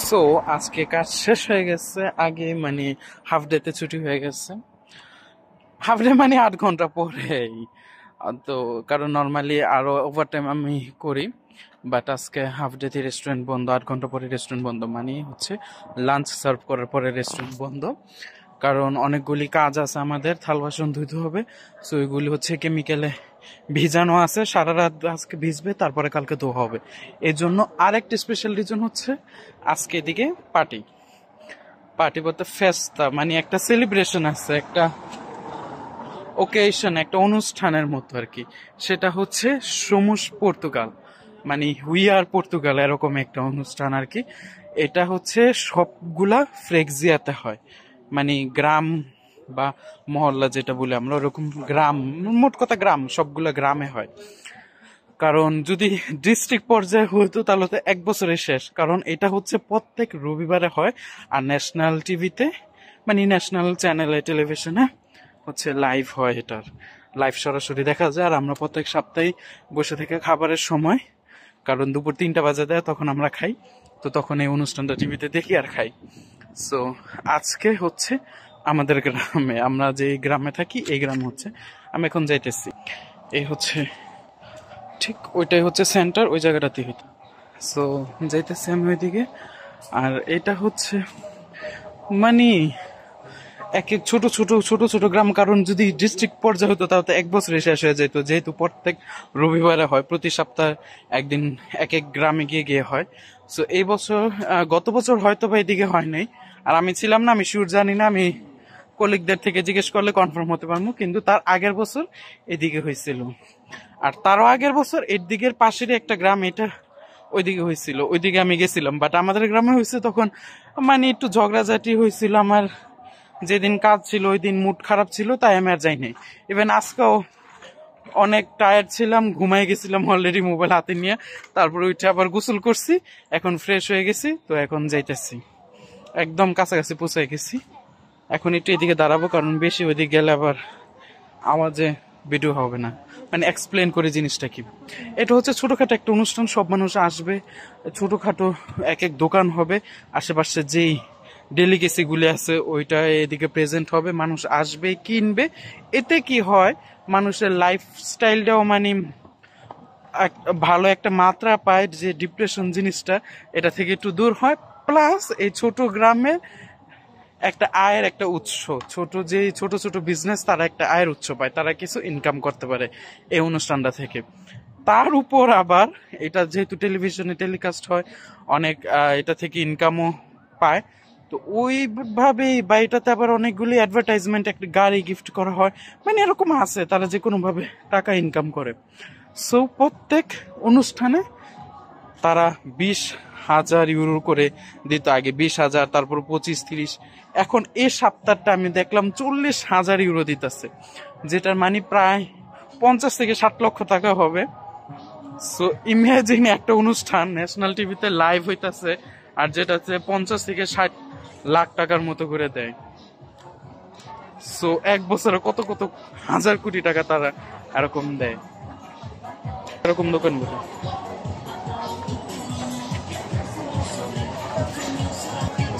So আজকে কাজ শেষ হয়ে গেছে, আগে মানে হাফ ডেতে ছুটি হয়ে গেছে। হাফ ডে মানে 8 ঘন্টা পরেই। তো কারণ নর্মালি আরো ওভারটাইম আমি করি, বাট আজকে হাফ ডেতে রেস্টুরেন্ট বন্ধ, 8 ঘন্টা পরে রেস্টুরেন্ট বন্ধ, মানে হচ্ছে লাঞ্চ সার্ভ করার পরে রেস্টুরেন্ট বন্ধ। কারণ অনেকগুলি কাজ আছে, আমাদের থাল বাসন ধুইতে হবে। সো ওইগুলি হচ্ছে কেমিক্যালে ভিজানো আছে, সারা রাত আজকে ভিজবে, তারপরে কালকে ধোয়া হবে। এর জন্য আরেকটা স্পেশাল রিজন হচ্ছে আজকে এদিকে পার্টি। পার্টি বলতে ফেস্তা, মানে একটা সেলিব্রেশন আছে, একটা ওকেশন, একটা অনুষ্ঠানের মতো আর কি। সেটা হচ্ছে সমুস পর্তুগাল, মানে হুই আর পর্তুগাল, এরকম একটা অনুষ্ঠান আর কি। এটা হচ্ছে সবগুলা ফ্রেক্সিয়াতে হয়, মানে গ্রাম বা মহল্লা যেটা বলি আমরা, ওরকম গ্রাম, মোট কথা গ্রাম, সবগুলা গ্রামে হয়। কারণ যদি ডিস্ট্রিক্ট পর্যায়ে হইতো তাহলে তো 1 বছরে শেষ, কারণ এটা হচ্ছে প্রত্যেক রবিবারে হয়। আর ন্যাশনাল টিভিতে, মানে ন্যাশনাল চ্যানেলে, টেলিভিশনে হচ্ছে লাইভ হয়, এটার লাইভ সরাসরি দেখা যায়। আর আমরা প্রত্যেক সপ্তাহে বসে থেকে খাবারের সময়, কারণ দুপুর 3টা বাজে দেয়, তখন আমরা খাই। তো তখন এই অনুষ্ঠানটা টিভিতে দেখি আর খাই। সো আজকে হচ্ছে আমাদের গ্রামে, আমরা যে গ্রামে থাকি এই গ্রাম হচ্ছে, আমি এখন যাইতেছি। এই হচ্ছে ঠিক ওইটাই হচ্ছে সেন্টার, ওই জায়গাটাতেই হইতো। সো যাইতেছি আমি ওইদিকে। আর এটা হচ্ছে মানে এক এক ছোট ছোট ছোট ছোট গ্রাম, কারণ যদি ডিস্ট্রিক্ট পর্যায়ে হতো তাহলে তো 1 বছরে শেষ হয়ে যেত, যেহেতু প্রত্যেক রবিবারে হয়, প্রতি সপ্তাহে একদিন এক এক গ্রামে গিয়ে গিয়ে হয়। সো এই বছর, গত বছর হয়তো বা এদিকে হয় নাই, আর আমি ছিলাম না, আমি শিওর জানি না, আমি কলিগদের থেকে জিজ্ঞেস করলে কনফার্ম হতে পারবো। কিন্তু তার আগের বছর এদিকে হয়েছিল, আর তারও আগের বছর এর দিকের পাশেরই একটা গ্রাম, এটা ওইদিকে হয়েছিল, ওইদিকে আমি গেছিলাম। বাট আমাদের গ্রামে হয়েছে তখন, মানে একটু ঝগড়াঝাটি হয়েছিল। আমার যেদিন কাজ ছিল ওই দিন মুড খারাপ ছিল, তাই আমি আর যাই নাই। ইভেন আজকেও অনেক টায়ার্ড ছিলাম, ঘুমাই গেছিলাম অলরেডি মোবাইল হাতে নিয়ে। তারপরে উঠে আবার গোসল করছি, এখন ফ্রেশ হয়ে গেছি, তো এখন যাইতেছি, একদম কাছাকাছি পৌঁছে গেছি। এখন একটু এদিকে দাঁড়াবো, কারণ বেশি ওইদিকে গেলে আবার আওয়াজে ভিডিও হবে না, মানে এক্সপ্লেন করে জিনিসটা কি। এটা হচ্ছে ছোটখাটো একটা অনুষ্ঠান, সব মানুষ আসবে, ছোটখাটো এক এক দোকান হবে, আশেপাশে যেই ডেলিকেসি গুলি আছে ওইটা এদিকে প্রেজেন্ট হবে, মানুষ আসবে, কিনবে। এতে কি হয়, মানুষের লাইফস্টাইলটাও মানে ভালো একটা মাত্রা পায়, যে ডিপ্রেশন জিনিসটা এটা থেকে একটু দূর হয়। প্লাস এই ছোট গ্রামে একটা আয়ের একটা উৎস, ছোট যে ছোট ছোট বিজনেস, তারা একটা আয়ের উৎস পায়, তারা কিছু ইনকাম করতে পারে এই অনুষ্ঠানটা থেকে। তার উপর আবার এটা যেহেতু টেলিভিশনে টেলিকাস্ট হয়, অনেক এটা থেকে ইনকামও পায়। তো ওইভাবেই, বা এটাতে আবার অনেকগুলি অ্যাডভার্টাইজমেন্ট, একটা গাড়ি গিফট করা হয়, মানে এরকম আছে, তারা যে কোনো ভাবে টাকা ইনকাম করে। সো প্রত্যেক অনুষ্ঠানে তারা 20,000 ইউরো করে দিত আগে, 20,000, তারপর 25-30। এখন এই সপ্তাহটা আমি দেখলাম 40,000 ইউরো দিতেছে, যেটার মানে প্রায় 50 থেকে 60 লক্ষ টাকা হবে। সো ইমাজিন, একটা অনুষ্ঠান ন্যাশনাল টিভিতে লাইভ হইতাছে, আর যেটাতে 50 থেকে 60 লাখ টাকার মতো করে দেয়। সো 1 বছরে কত কত হাজার কোটি টাকা তারা এরকম দেয়, এরকম দোকানগুলো।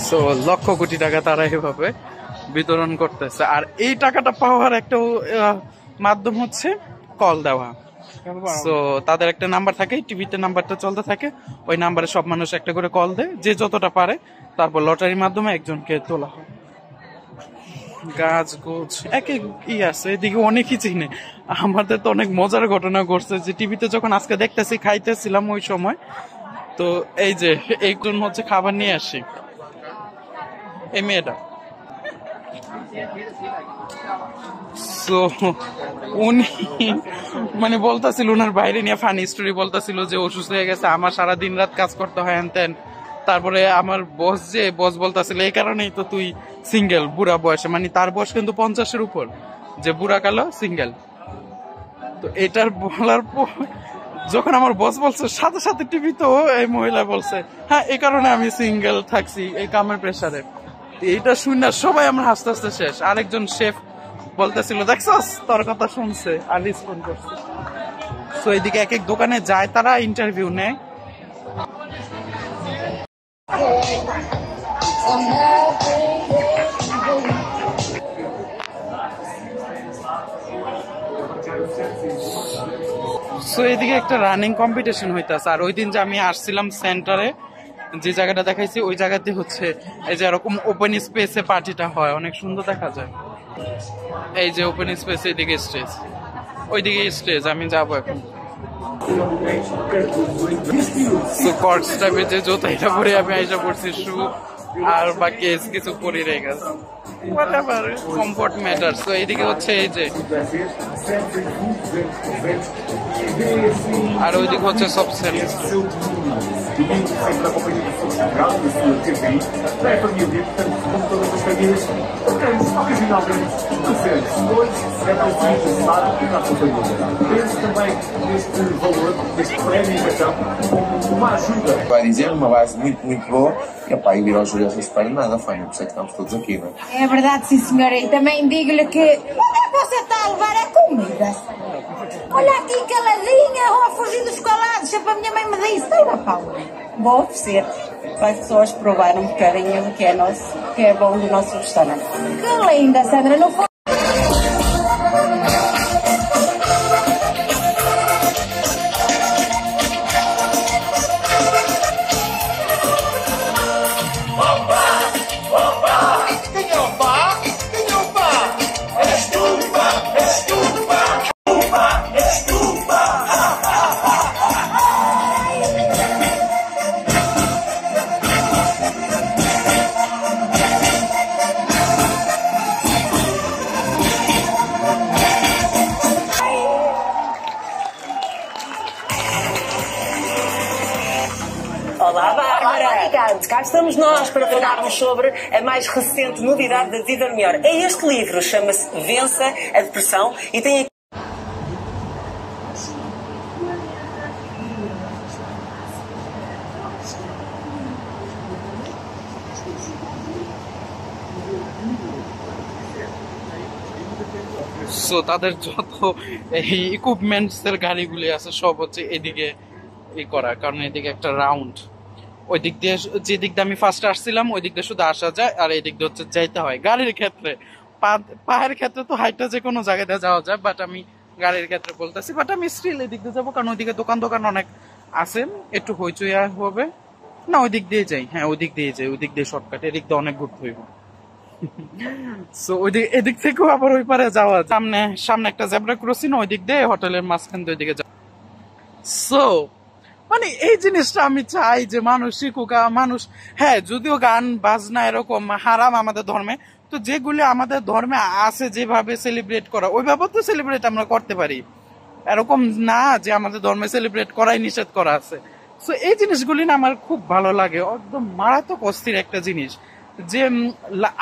সো লক্ষ কোটি টাকা তারা এভাবে বিতরণ করতেছে। আর এই টাকাটা পাওয়ার একটা মাধ্যম হচ্ছে কল দেওয়া। সো তাদের একটা নাম্বার থাকে, টিভিতে নাম্বারটা চলতে থাকে, ওই নাম্বারে সব মানুষ একটা করে কল দেয়, যে যতটা পারে। তারপর লটারির মাধ্যমে একজনকে তোলা হয়। গাছ গোছ এক এক আছে, এদিকে অনেকই চিনে। আমাদের তো অনেক মজার ঘটনা ঘটছে, যে টিভিতে যখন আজকে দেখতেছি, খাইতেছিলাম ওই সময়, তো এই যে একজন হচ্ছে খাবার নিয়ে আসি, এই মেয়েটা। সো উনি মানে বলতেছিল, ওনার বাইরে নিয়ে ফানি স্টোরি বলতেছিল, যে অসুস্থ হয়ে গেছে, আমার সারা দিন রাত কাজ করতে হয়, হ্যান ত্যান। তারপরে আমার বস বলতেছিল, এই কারণেই তো তুই সিঙ্গেল বুড়া বয়সে, মানে তার বয়স কিন্তু 50-এর উপর, যে বুড়া কালো সিঙ্গেল। তো এটার বলার পর যখন আমার বস বলছে, সাথে সাথে টিভি তো এই মহিলা বলছে, হ্যাঁ এই কারণে আমি সিঙ্গেল থাকছি, এই কামের প্রেসারে। এইটা শুনে সবাই আমরা হাসতে হাসতে শেষ। আরেকজন শেফ বলতেছিল, দেখছস তোর কথা শুনছে আর রেসপন্ড করছে। তো এইদিকে এক এক দোকানে যায়, তারা ইন্টারভিউ নেয়। সো এদিকে একটা রানিং কম্পিটিশন হইতাছে, আর ওই দিন যে আমি আসছিলাম সেন্টারে যে জায়গাটা দেখাইছি ওই জায়গাতে হচ্ছে এই যে এরকম ওপেন স্পেসে পার্টিটা হয়, অনেক সুন্দর দেখা যায়। এই যে ওপেন স্পেস, এইদিকে স্টেজ, ওইদিকে স্টেজ, আমি যাবো এখন। সো কর্কস টাইপের যে জুতা এটা পরে আমি আইসা পড়ছি, শু আর বা কেস কিছু পরে রেখে গেছে, whatever, comfort matters। তো এইদিকে হচ্ছে এই যে, আর ওইদিকে হচ্ছে সব sell. Domingo sempre na companhia do seu sagrado, da sua TVI, da família, tanto como todas as famílias, portanto, ocasionalmente, não sendo hoje, é preciso estar na companhia. Penso também neste valor, neste prémio, então, como uma ajuda. Vai dizer, uma base muito boa, e opá, e vir ao Júlio essa Espanha nada feio, por isso é que estamos todos aqui, não é? É verdade, sim senhora, e também digo-lhe que onde é que você está a levar a comida? Olha aqui caladinha, ou a fugir dos calados, sempre a minha mãe me disse, dá uma Paula. Vou oferecer para as pessoas provarem um bocadinho do que é nosso, que é bom do nosso restaurante. Que linda, Sandra, não foi? Olá, Bárbara! Cá estamos nós para falarmos sobre a mais recente novidade da Viva Melhor. É este livro, chama-se Vença a Depressão e tem aqui... so তাদের যত এই equipments এর গাড়িগুলি আছে সব হচ্ছে এদিকে করা, কারণ এদিকে একটা রাউন্ড, ওই দিক দিয়ে যে দিক দিয়ে আমি ফার্স্ট আসছিলাম ওই দিক দিয়ে শুধু আসা যায়, আর এই দিক দিয়ে হচ্ছে যাইতে হয়। গাড়ির ক্ষেত্রে পায়ের ক্ষেত্রে তো হাইটটা যে কোনো জায়গায় যাওয়া যায়, বাট আমি গাড়ির ক্ষেত্রে বলতেছি, বাট আমি স্টিল এই দিক দিয়ে যাবো, কারণ ওইদিকে দোকান অনেক আছে, একটু হইচই হবে না, ওই দিক দিয়ে যাই, হ্যাঁ ওই দিক দিয়ে যাই, ওই দিক দিয়ে শর্টকাট, এদিক দিয়ে অনেক ঘুরতে হইব। সো এদিক থেকেও আবার ওই পারে যাওয়া, সামনে একটা জেব্রা ক্রসিং, ওই দিক দিয়ে হোটেলের মাঝখান দিয়ে ওইদিকে যাওয়া। সো মানে এই জিনিসটা আমি চাই যে মানুষ শিখুক, মানুষ, হ্যাঁ যদিও গান বাজনা এরকম হারাম আমাদের ধর্মে, তো যেগুলি আমাদের ধর্মে আছে যেভাবে সেলিব্রেট করা ওইভাবে তো সেলিব্রেট আমরা করতে পারি, এরকম না যে আমাদের ধর্মে সেলিব্রেট করাই নিষেধ করা আছে। সো এই জিনিসগুলি না আমার খুব ভালো লাগে, একদম মারাত্মক অস্থির একটা জিনিস যে,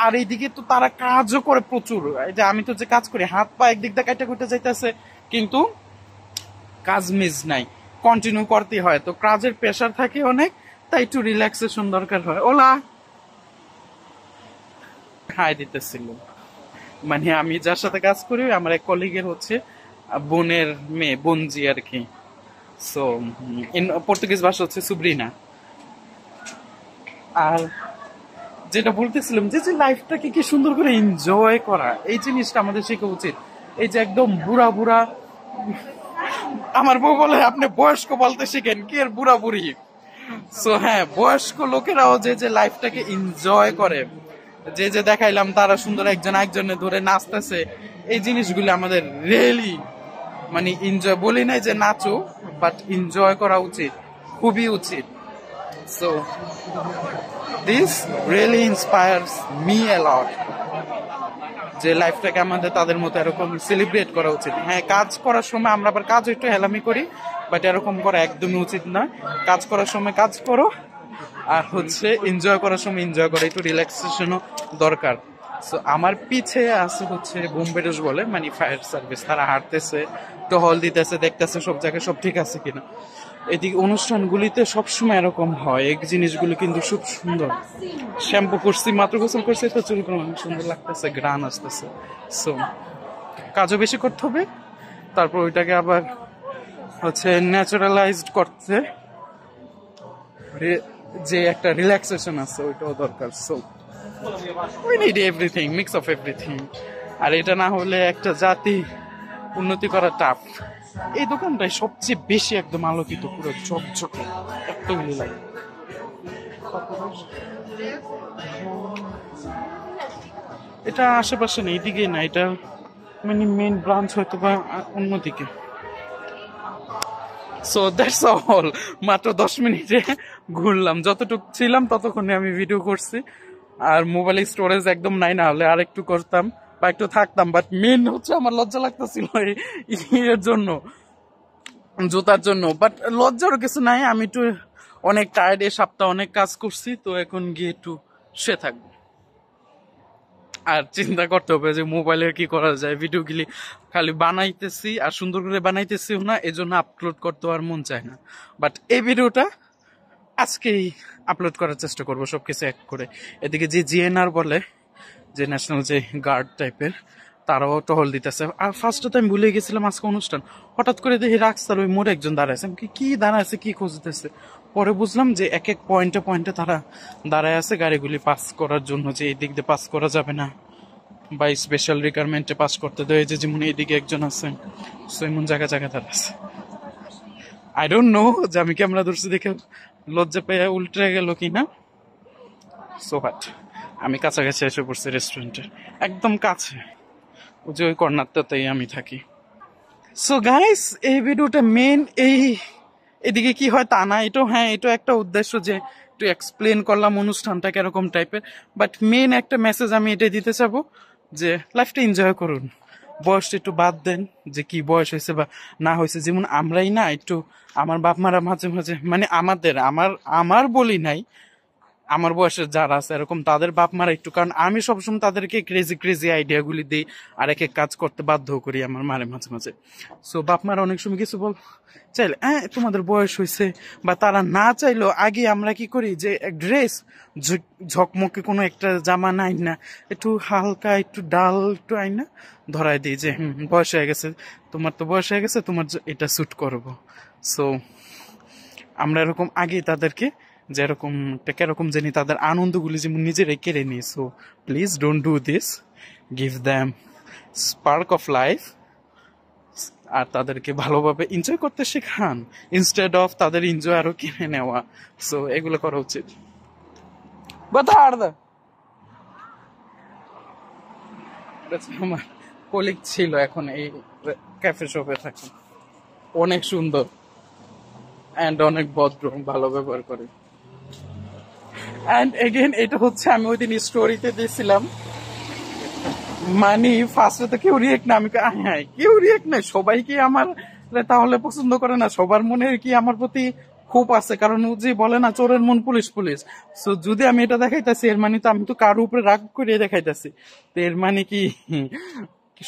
আর এইদিকে তো তারা কাজও করে প্রচুর, যে আমি তো যে কাজ করি হাত পা একদিক দিয়ে কাটা কুটে যাইতেছে, কিন্তু কাজ মিস নাই, কন্টিনিউ করতে হয়, তো কাজের প্রেশার থাকে অনেক, তাই একটু রিল্যাক্সেশন দরকার হয়। ওলা হাই দিতেছিল, মানে আমি যার সাথে কাজ করি আমার এক কলিগের হচ্ছে বোনের মেয়ে, বোনজি আর কি। সো পর্তুগিজ ভাষা হচ্ছে সুব্রিনা। আর যেটা বলতেছিলাম যে লাইফটাকে কি সুন্দর করে এনজয় করা, এই জিনিসটা আমাদের শেখা উচিত। এই যে একদম বুড়া আমার বউ বলে আপনি বয়স্ক বলতে শিখেন, কি এর বুড়া বুড়ি। সো হ্যাঁ, বয়স্ক লোকেরাও যে লাইফটাকে এনজয় করে, যে দেখাইলাম তারা সুন্দর একজনের ধরে নাচতেছে, এই জিনিসগুলি আমাদের রিয়েলি মানে এনজয়, বলি নাই যে নাচো, বাট এনজয় করা উচিত, খুবই উচিত। So this really inspires me a lot, যে লাইফটাকে আমাদের তাদের মতো এরকম সেলিব্রেট করা উচিত। হ্যাঁ, কাজ করার সময় আমরা আবার কাজ একটু হেলামি করি, বাট এরকম করা একদমই উচিত নয়। কাজ করার সময় কাজ করো, আর হচ্ছে এনজয় করার সময় এনজয় করো, একটু রিল্যাক্সেশনও দরকার। সো আমার পিছে আছে হচ্ছে বোম্বেডস বলে, মানে ফায়ার সার্ভিস, তারা হাঁটতেছে, টহল দিতেছে, দেখতেছে সব জায়গায় সব ঠিক আছে কিনা। এদিকে অনুষ্ঠানগুলিতে সবসময় এরকম হয়, এই জিনিসগুলো কিন্তু খুব সুন্দর। শ্যাম্পু করছি, মাত্র গোসল করছি, তো চুলগুলো অনেক সুন্দর লাগতেছে, গ্রান আসতেছে। সো কাজও বেশি করতে হবে, তারপর ওইটাকে আবার হচ্ছে ন্যাচারালাইজড করতে, যে একটা রিল্যাক্সেশন আছে ওইটাও দরকার। So we need everything, mix of everything. আর এটা না হলে একটা জাতি উন্নতি করা টাফ। এই দোকানটাই সবচেয়ে বেশি একদম আলোকিত, পুরো ঝকঝকে, এতগুলি লাগে। এটা আশেপাশে নেই, এদিকে না, এটা মানে মেইন ব্রাঞ্চ হয়তো বা অন্যদিকে। So that's all. মাত্র 10 মিনিটে ঘুরলাম, যতটুকু ছিলাম ততক্ষণে আমি ভিডিও করছি। আর মোবাইল স্টোরেজ একদম নাই, না হলে আর একটু করতাম বা একটু থাকতাম। বাট মেন হচ্ছে আমার লজ্জা লাগতেছিল এর জন্য, জুতার জন্য। বাট লজ্জারও কিছু নাই, আমি একটু অনেক টায়ার্ড, এই সপ্তাহ অনেক কাজ করছি, তো এখন গিয়ে একটু শুয়ে থাকবো। আর চিন্তা করতে হবে যে মোবাইলের কি করা যায়। ভিডিওগুলি খালি বানাইতেছি আর সুন্দর করে বানাইতেছিও না, এজন্য আপলোড করতে আর মন চায় না। বাট এই ভিডিওটা আজকেই আপলোড করার চেষ্টা করবো সবকিছু এক করে। এদিকে যে জিএনআর বলে, যে ন্যাশনাল যে গার্ড টাইপের, তারাও টহল দিতেছে। আর ফার্স্টে তো আমি ভুলে গেছিলাম আজকে অনুষ্ঠান, হঠাৎ করে দেখি রাস্তার ওই মোড়ে একজন দাঁড়াইছে। আমি কি দাঁড়াইছে, কি খুঁজতেছে, পরে বুঝলাম যে এক এক পয়েন্টে পয়েন্টে তারা দাঁড়ায় আছে গাড়িগুলি পাস করার জন্য, যে এই দিক দিয়ে পাস করা যাবে না বা স্পেশাল রিকোয়ারমেন্টে পাস করতে দেয়, যে যেমন এইদিকে একজন আছে। সো এমন জায়গা জায়গা দাঁড়াচ্ছে। আই ডোন্ট নো যে আমি ক্যামেরা ধরছি দেখে লজ্জা পেয়ে উল্টে গেল কিনা। সো হোয়াট, আমি কাছাকাছি এসে পড়ছি রেস্টুরেন্টের একদম কাছে, ওই যে ওই কর্নারটাতেই আমি থাকি। সো গাইস, এই ভিডিওটা মেন এদিকে কি হয় তা না, এটাও হ্যাঁ, এটাও একটা উদ্দেশ্য যে একটু এক্সপ্লেন করলাম অনুষ্ঠানটা কিরকম টাইপের। বাট মেন একটা মেসেজ আমি এটাই দিতে চাবো যে লাইফটা এনজয় করুন, বয়সটা একটু বাদ দেন যে কি বয়স হয়েছে বা না হয়েছে। যেমন আমরাই না একটু, আমার বাপ মারা মাঝে মাঝে, মানে আমার বলি নাই, আমার বয়সের যারা আছে এরকম তাদের বাপ মারা একটু, কারণ আমি সবসময় তাদেরকে ক্রেজি আইডিয়াগুলি দিই আর এক এক কাজ করতে বাধ্য করি আমার মারে মাঝে মাঝে। সো বাপ মারা অনেক সময় কিছু চাইলে তোমাদের বয়স হয়েছে, বা তারা না চাইলেও আগে আমরা কি করি যে ড্রেস ঝকমকে কোনো একটা জামা নাই না, একটু হালকা একটু ডাল একটু আইনা ধরাই দিই যে বয়স হয়ে গেছে, তোমার তো বয়স হয়ে গেছে, তোমার এটা স্যুট করবো। সো আমরা এরকম আগে তাদেরকে যেরকম কেরকম জানি তাদের আনন্দগুলি যেমন নিজেরাই কেড়ে নিই। So please don't do this, give them spark of life. আর তাদেরকে ভালোভাবে এনজয় করতে শেখান, ইনস্টেড অফ তাদের এনজয় আরো কিনে নেওয়া। সো এগুলো করা উচিত। আমার কলিগ ছিল, এখন এই ক্যাফে শপে থাকে, অনেক সুন্দর অ্যান্ড অনেক ভদ্র, ভালো ব্যবহার করে। অ্যান্ড এগেন এটা হচ্ছে আমি ওই দিন স্টোরিতে দিয়েছিলাম, মানে ফার্স্টে তো কেউ রিয়েক্ট না, আমি হ্যাঁ কেউ রিয়েক্ট নাই, সবাই কি আমার তাহলে পছন্দ করে না, সবার মনে কি আমার প্রতি খুব আছে, কারণ ও যে বলে না চোরের মন পুলিশ। সো যদি আমি এটা দেখাইতেছি এর মানে তো আমি তো কারো উপরে রাগ করে দেখাইতেছি, তো এর মানে কি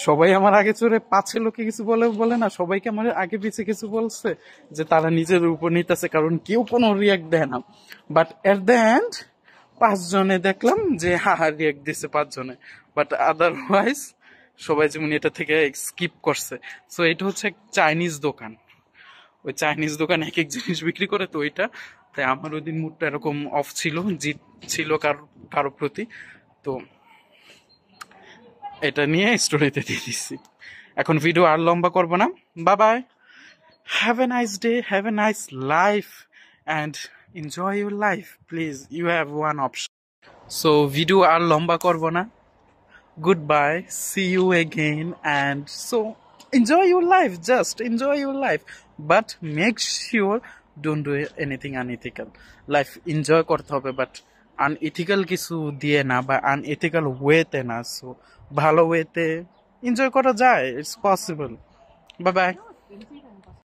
সবাই আমার আগে চোরে পাছে লোকে কিছু বলে না, সবাইকে আমার আগে পিছে কিছু বলছে যে তারা নিজের উপর নিতেছে, কারণ কেউ কোনো রিয়াক্ট দেয় না। বাট এট দ্য এন্ড 5 জনে দেখলাম যে রিয়াক্ট দিচ্ছে 5 জনে, বাট আদারওয়াইজ সবাই যেমন এটা থেকে স্কিপ করছে। সো এটা হচ্ছে চাইনিজ দোকান, ওই চাইনিজ দোকান এক এক জিনিস বিক্রি করে, তো ওইটা তাই আমার ওই দিন মুডটা এরকম অফ ছিল, জিত ছিল কারো প্রতি, তো এটা নিয়ে স্টোরিতে দিয়ে দিচ্ছি। এখন ভিডিও আর লম্বা করবো না, bye bye, have a nice day, have a nice life and enjoy your life please, you have one option. So video আর লম্বা করবো না, goodbye, see you again, and so enjoy your life, just enjoy your life, but make sure don't do anything unethical. Life enjoy করতে হবে, but unethical কিছু দিয়ে না বা unethical ওয়েতে না। সো ভালো ওয়েতে এনজয় করা যায়, ইটস পসিবল। Bye bye.